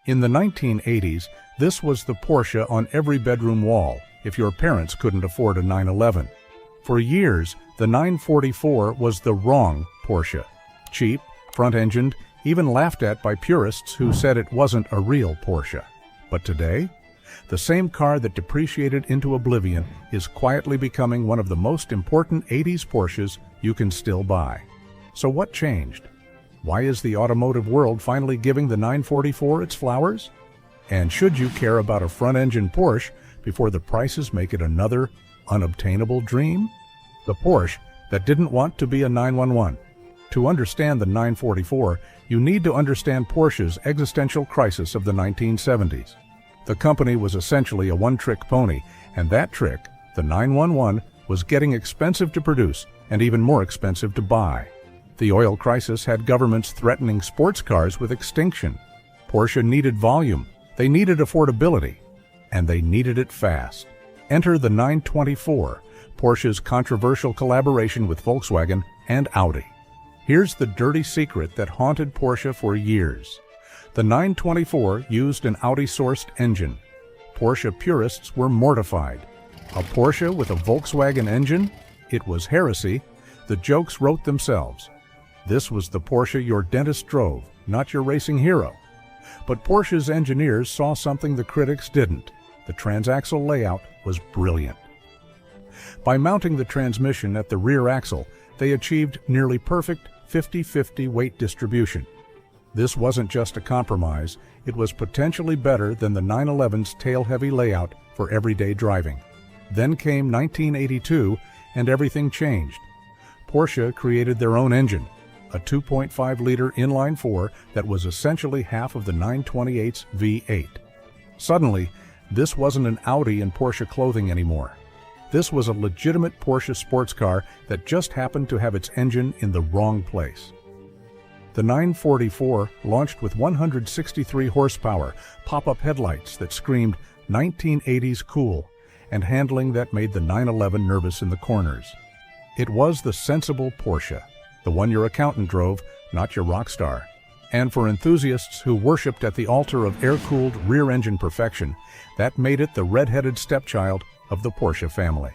In the 1980s, this was the Porsche on every bedroom wall if your parents couldn't afford a 911. For years, the 944 was the wrong Porsche. Cheap, front-engined, even laughed at by purists who said it wasn't a real Porsche. But today, the same car that depreciated into oblivion is quietly becoming one of the most important 80s Porsches you can still buy. So what changed? Why is the automotive world finally giving the 944 its flowers? And should you care about a front-engine Porsche before the prices make it another unobtainable dream? The Porsche that didn't want to be a 911. To understand the 944, you need to understand Porsche's existential crisis of the 1970s. The company was essentially a one-trick pony, and that trick, the 911, was getting expensive to produce and even more expensive to buy. The oil crisis had governments threatening sports cars with extinction. Porsche needed volume, they needed affordability, and they needed it fast. Enter the 924, Porsche's controversial collaboration with Volkswagen and Audi. Here's the dirty secret that haunted Porsche for years. The 924 used an Audi-sourced engine. Porsche purists were mortified. A Porsche with a Volkswagen engine? It was heresy. The jokes wrote themselves. This was the Porsche your dentist drove, not your racing hero. But Porsche's engineers saw something the critics didn't. The transaxle layout was brilliant. By mounting the transmission at the rear axle, they achieved nearly perfect 50-50 weight distribution. This wasn't just a compromise, it was potentially better than the 911's tail-heavy layout for everyday driving. Then came 1982, and everything changed. Porsche created their own engine, a 2.5-liter inline-4 that was essentially half of the 928's V8. Suddenly, this wasn't an Audi in Porsche clothing anymore. This was a legitimate Porsche sports car that just happened to have its engine in the wrong place. The 944 launched with 163 horsepower, pop-up headlights that screamed 1980s cool, and handling that made the 911 nervous in the corners. It was the sensible Porsche, the one your accountant drove, not your rock star. And for enthusiasts who worshipped at the altar of air-cooled rear-engine perfection, that made it the red-headed stepchild of the Porsche family.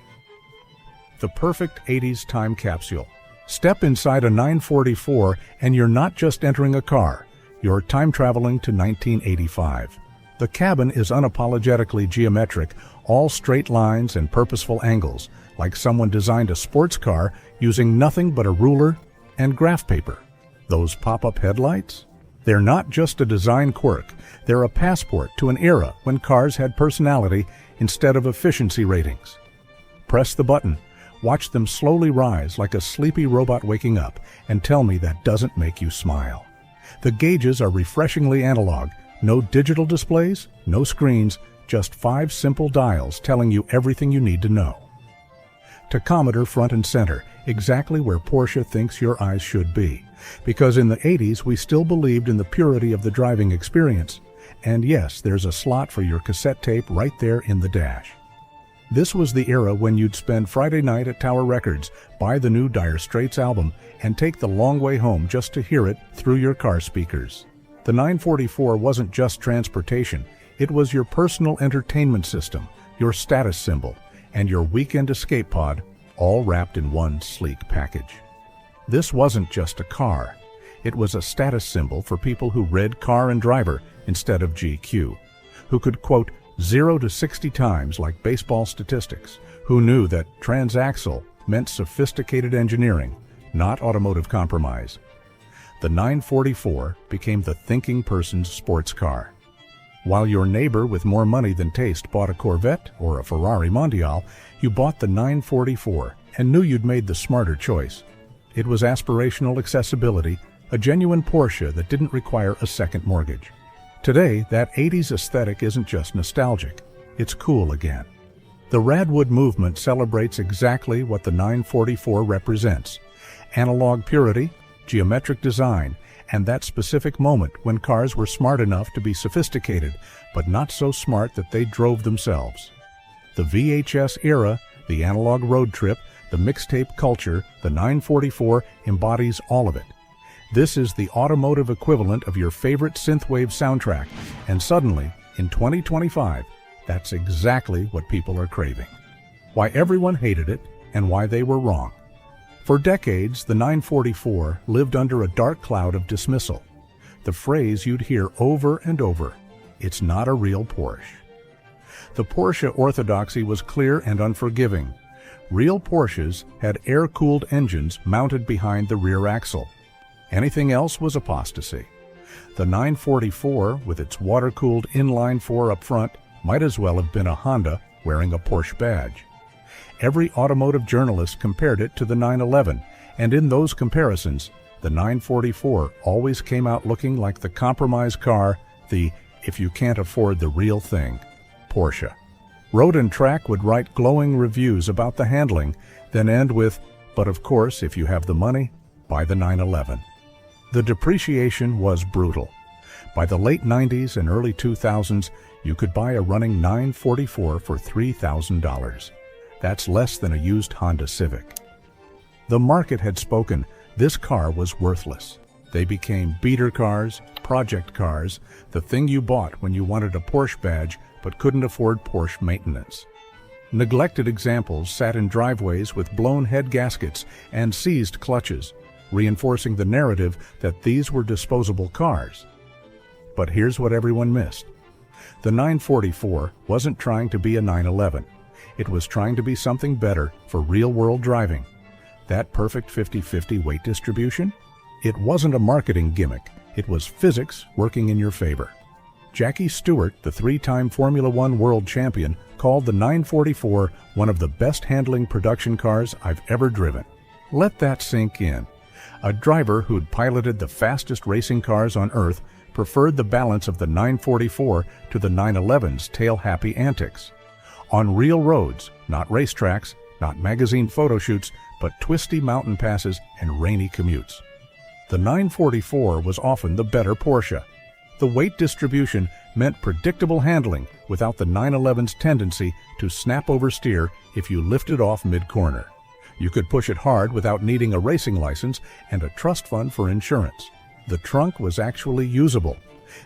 The perfect 80s time capsule. Step inside a 944 and you're not just entering a car, you're time-traveling to 1985. The cabin is unapologetically geometric, all straight lines and purposeful angles, like someone designed a sports car using nothing but a ruler and graph paper. Those pop-up headlights? They're not just a design quirk, they're a passport to an era when cars had personality instead of efficiency ratings. Press the button, watch them slowly rise like a sleepy robot waking up, and tell me that doesn't make you smile. The gauges are refreshingly analog, no digital displays, no screens, just 5 simple dials telling you everything you need to know. Tachometer front and center, exactly where Porsche thinks your eyes should be. Because in the 80s we still believed in the purity of the driving experience. And yes, there's a slot for your cassette tape right there in the dash. This was the era when you'd spend Friday night at Tower Records, buy the new Dire Straits album, and take the long way home just to hear it through your car speakers. The 944 wasn't just transportation, it was your personal entertainment system, your status symbol, and your weekend escape pod, all wrapped in one sleek package. This wasn't just a car. It was a status symbol for people who read Car and Driver instead of GQ, who could quote 0 to 60 times like baseball statistics, who knew that transaxle meant sophisticated engineering, not automotive compromise. The 944 became the thinking person's sports car. While your neighbor with more money than taste bought a Corvette or a Ferrari Mondial, you bought the 944 and knew you'd made the smarter choice. It was aspirational accessibility, a genuine Porsche that didn't require a second mortgage. Today, that 80s aesthetic isn't just nostalgic, it's cool again. The Radwood movement celebrates exactly what the 944 represents: analog purity, geometric design, and that specific moment when cars were smart enough to be sophisticated, but not so smart that they drove themselves. The VHS era, the analog road trip, the mixtape culture, the 944 embodies all of it. This is the automotive equivalent of your favorite synthwave soundtrack, and suddenly, in 2025, that's exactly what people are craving. Why everyone hated it, and why they were wrong. For decades, the 944 lived under a dark cloud of dismissal. The phrase you'd hear over and over, "It's not a real Porsche." The Porsche orthodoxy was clear and unforgiving. Real Porsches had air-cooled engines mounted behind the rear axle. Anything else was apostasy. The 944, with its water-cooled inline-4 up front, might as well have been a Honda wearing a Porsche badge. Every automotive journalist compared it to the 911, and in those comparisons, the 944 always came out looking like the compromise car, the "if you can't afford the real thing" Porsche. Road and Track would write glowing reviews about the handling, then end with, "But of course, if you have the money, buy the 911." The depreciation was brutal. By the late 90s and early 2000s, you could buy a running 944 for $3,000. That's less than a used Honda Civic. The market had spoken. This car was worthless. They became beater cars, project cars, the thing you bought when you wanted a Porsche badge but couldn't afford Porsche maintenance. Neglected examples sat in driveways with blown head gaskets and seized clutches, reinforcing the narrative that these were disposable cars. But here's what everyone missed. The 944 wasn't trying to be a 911. It was trying to be something better for real-world driving. That perfect 50-50 weight distribution? It wasn't a marketing gimmick. It was physics working in your favor. Jackie Stewart, the three-time Formula One world champion, called the 944 one of the best handling production cars I've ever driven. Let that sink in. A driver who'd piloted the fastest racing cars on Earth preferred the balance of the 944 to the 911's tail-happy antics. On real roads, not racetracks, not magazine photo shoots, but twisty mountain passes and rainy commutes. The 944 was often the better Porsche. The weight distribution meant predictable handling without the 911's tendency to snap oversteer if you lifted off mid-corner. You could push it hard without needing a racing license and a trust fund for insurance. The trunk was actually usable.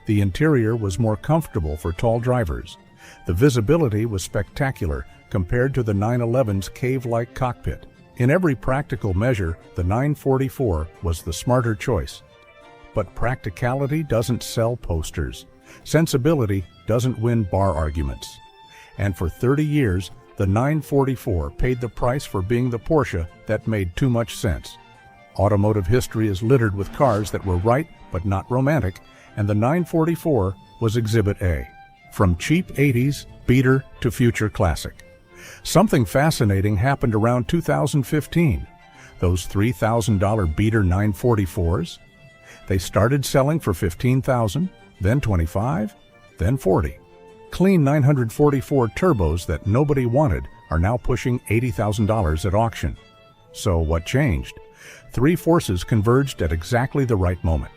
The interior was more comfortable for tall drivers. The visibility was spectacular compared to the 911's cave-like cockpit. In every practical measure, the 944 was the smarter choice. But practicality doesn't sell posters. Sensibility doesn't win bar arguments. And for 30 years, the 944 paid the price for being the Porsche that made too much sense. Automotive history is littered with cars that were right but not romantic, and the 944 was Exhibit A. From cheap 80s beater to future classic. Something fascinating happened around 2015. Those $3,000 beater 944s? They started selling for $15,000, then $25,000, then $40,000. Clean 944 turbos that nobody wanted are now pushing $80,000 at auction. So what changed? Three forces converged at exactly the right moment.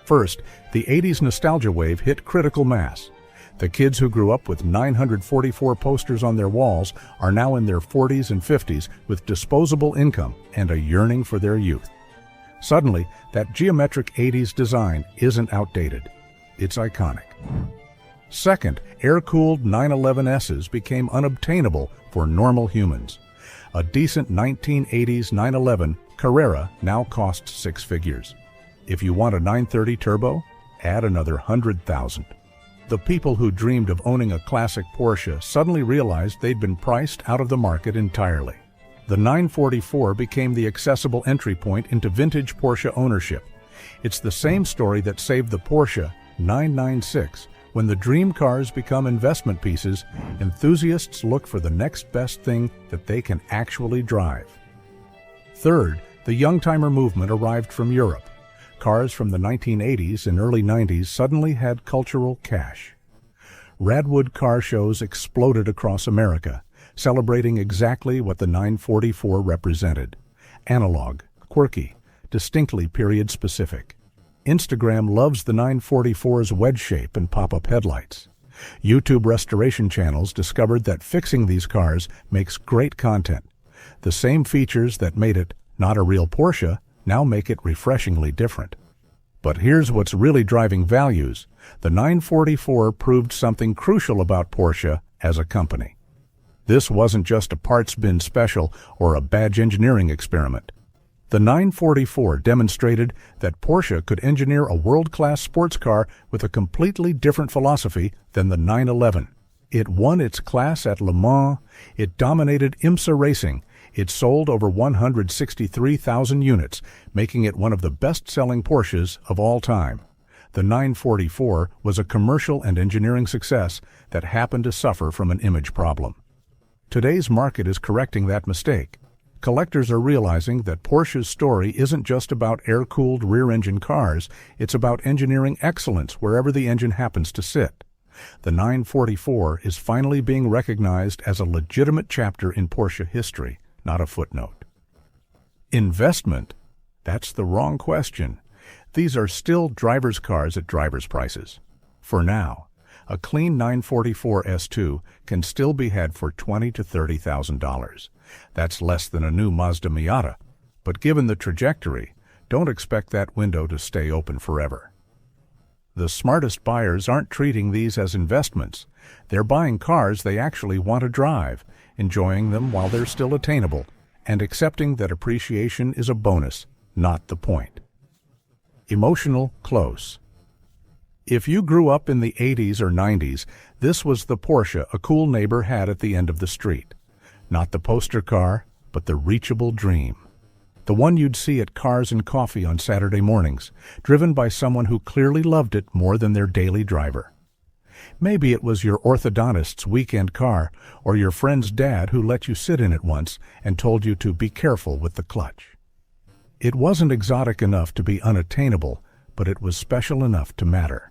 First, the 80s nostalgia wave hit critical mass. The kids who grew up with 944 posters on their walls are now in their 40s and 50s with disposable income and a yearning for their youth. Suddenly, that geometric 80s design isn't outdated. It's iconic. Second, air-cooled 911Ss became unobtainable for normal humans. A decent 1980s 911 Carrera now costs six figures. If you want a 930 turbo, add another $100,000. The people who dreamed of owning a classic Porsche suddenly realized they'd been priced out of the market entirely. The 944 became the accessible entry point into vintage Porsche ownership. It's the same story that saved the Porsche 996. When the dream cars become investment pieces, enthusiasts look for the next best thing that they can actually drive. Third, the youngtimer movement arrived from Europe. Cars from the 1980s and early 90s suddenly had cultural cash. Radwood car shows exploded across America, celebrating exactly what the 944 represented: analog, quirky, distinctly period-specific. Instagram loves the 944's wedge shape and pop-up headlights. YouTube restoration channels discovered that fixing these cars makes great content. The same features that made it not a real Porsche now make it refreshingly different. But here's what's really driving values. The 944 proved something crucial about Porsche as a company. This wasn't just a parts bin special or a badge engineering experiment. The 944 demonstrated that Porsche could engineer a world-class sports car with a completely different philosophy than the 911. It won its class at Le Mans, it dominated IMSA racing, it sold over 163,000 units, making it one of the best-selling Porsches of all time. The 944 was a commercial and engineering success that happened to suffer from an image problem. Today's market is correcting that mistake. Collectors are realizing that Porsche's story isn't just about air-cooled rear-engine cars, it's about engineering excellence wherever the engine happens to sit. The 944 is finally being recognized as a legitimate chapter in Porsche history, not a footnote. Investment? That's the wrong question. These are still driver's cars at driver's prices. For now, a clean 944 S2 can still be had for $20,000 to $30,000. That's less than a new Mazda Miata. But given the trajectory, don't expect that window to stay open forever. The smartest buyers aren't treating these as investments. They're buying cars they actually want to drive, enjoying them while they're still attainable, and accepting that appreciation is a bonus, not the point. Emotional close. If you grew up in the 80s or 90s, this was the Porsche a cool neighbor had at the end of the street. Not the poster car, but the reachable dream. The one you'd see at Cars and Coffee on Saturday mornings, driven by someone who clearly loved it more than their daily driver. Maybe it was your orthodontist's weekend car, or your friend's dad who let you sit in it once and told you to be careful with the clutch. It wasn't exotic enough to be unattainable, but it was special enough to matter.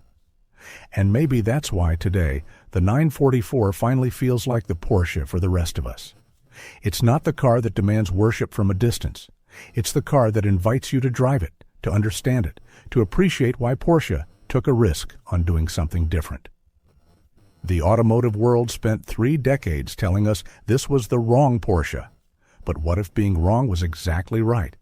And maybe that's why today, the 944 finally feels like the Porsche for the rest of us. It's not the car that demands worship from a distance. It's the car that invites you to drive it, to understand it, to appreciate why Porsche took a risk on doing something different. The automotive world spent 3 decades telling us this was the wrong Porsche. But what if being wrong was exactly right?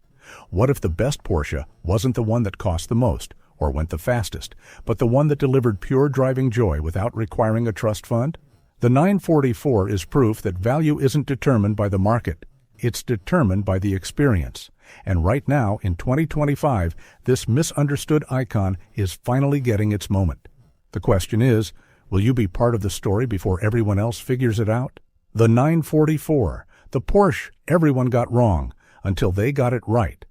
What if the best Porsche wasn't the one that cost the most, or went the fastest, but the one that delivered pure driving joy without requiring a trust fund? The 944 is proof that value isn't determined by the market. It's determined by the experience. And right now, in 2025, this misunderstood icon is finally getting its moment. The question is, will you be part of the story before everyone else figures it out? The 944, the Porsche everyone got wrong, until they got it right.